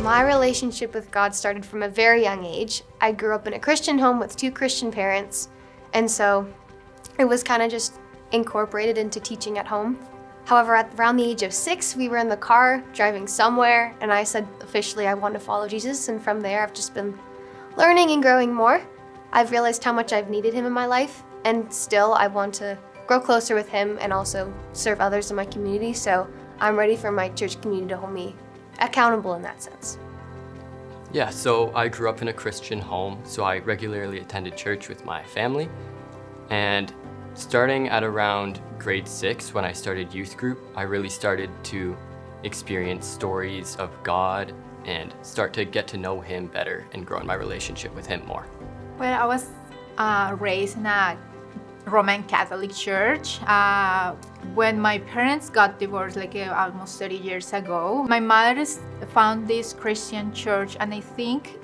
My relationship with God started from a very young age. I grew up in a Christian home with 2 Christian parents, and so it was kind of just incorporated into teaching at home. However, at around the age of 6, we were in the car driving somewhere, and I said officially I want to follow Jesus, and from there I've just been learning and growing more. I've realized how much I've needed him in my life, and still I want to grow closer with him and also serve others in my community, so I'm ready for my church community to hold me accountable in that sense. Yeah, so I grew up in a Christian home, so I regularly attended church with my family. And starting at around grade 6, when I started youth group, I really started to experience stories of God and start to get to know him better and grow in my relationship with him more. Well, I was raised in a Roman Catholic church. When my parents got divorced almost 30 years ago, my mother found this Christian church, and I think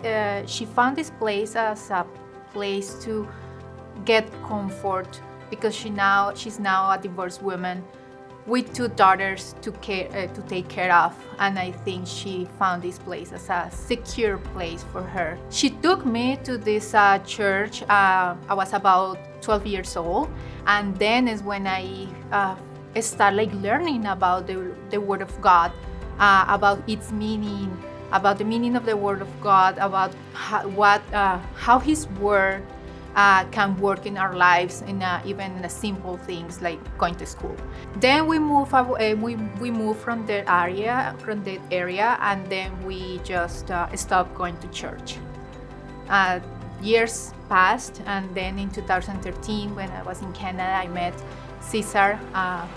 she found this place as a place to get comfort because she's now a divorced woman with 2 daughters to take care of, and I think she found this place as a secure place for her. She took me to this church. I was about 12 years old, and then is when I started learning about the Word of God, about its meaning, about the meaning of the Word of God, about how His Word can work in our lives, even in the simple things like going to school. Then we moved from that area, and then we just stopped going to church. Years passed, and then in 2013, when I was in Canada, I met Cesar,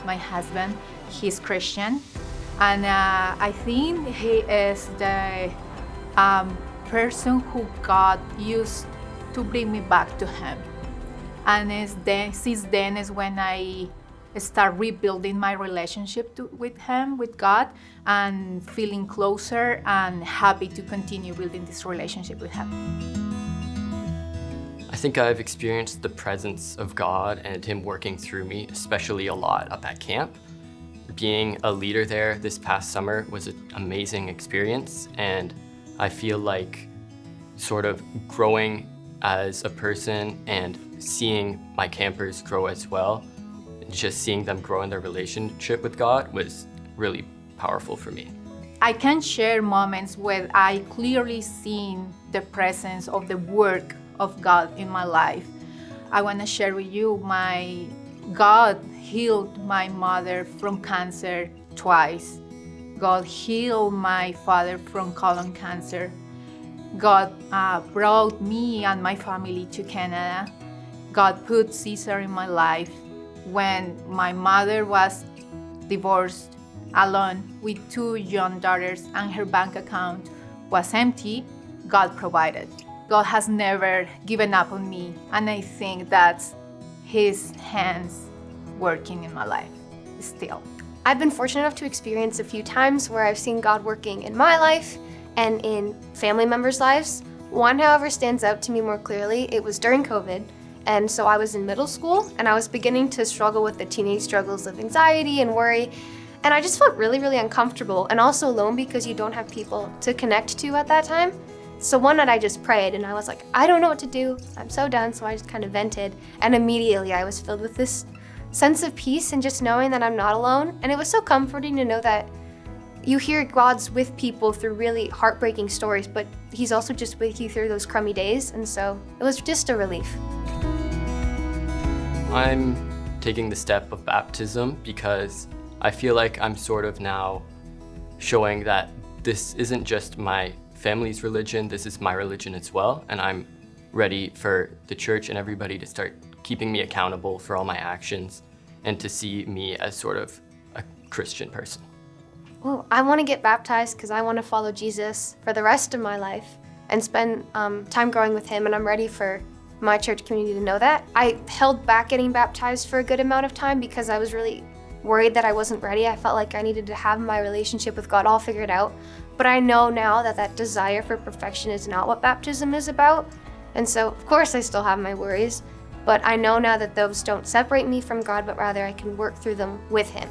my husband. He's Christian, and I think he is the person who God used to bring me back to him. And since then is when I start rebuilding my relationship with him, with God, and feeling closer and happy to continue building this relationship with him. I think I've experienced the presence of God and him working through me, especially a lot up at camp. Being a leader there this past summer was an amazing experience, and I feel like sort of growing as a person and seeing my campers grow as well, just seeing them grow in their relationship with God was really powerful for me. I can share moments where I clearly seen the presence of the work of God in my life. I want to share with you, my God healed my mother from cancer twice. God healed my father from colon cancer. God brought me and my family to Canada. God put Cesar in my life. When my mother was divorced, alone with 2 young daughters, and her bank account was empty, God provided. God has never given up on me, and I think that's His hands working in my life still. I've been fortunate enough to experience a few times where I've seen God working in my life and in family members' lives. One, however, stands out to me more clearly. It was during COVID, and so I was in middle school, and I was beginning to struggle with the teenage struggles of anxiety and worry, and I just felt really, really uncomfortable and also alone because you don't have people to connect to at that time. So one night I just prayed, and I was like, I don't know what to do. I'm so done, so I just kind of vented, and immediately I was filled with this sense of peace and just knowing that I'm not alone, and it was so comforting to know that you hear God's with people through really heartbreaking stories, but He's also just with you through those crummy days, and so it was just a relief. I'm taking the step of baptism because I feel like I'm sort of now showing that this isn't just my family's religion, this is my religion as well, and I'm ready for the church and everybody to start keeping me accountable for all my actions and to see me as sort of a Christian person. Well, I want to get baptized because I want to follow Jesus for the rest of my life and spend time growing with Him, and I'm ready for my church community to know that. I held back getting baptized for a good amount of time because I was really worried that I wasn't ready. I felt like I needed to have my relationship with God all figured out, but I know now that that desire for perfection is not what baptism is about, and so of course I still have my worries, but I know now that those don't separate me from God, but rather I can work through them with Him.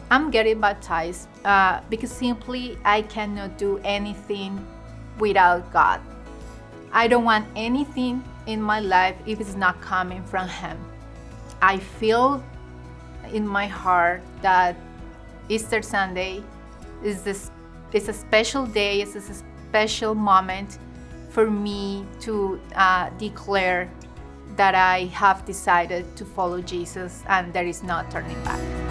I'm getting baptized because simply I cannot do anything without God. I don't want anything in my life if it's not coming from Him. I feel in my heart that Easter Sunday is a special day, it's a special moment for me to declare that I have decided to follow Jesus and there is no turning back.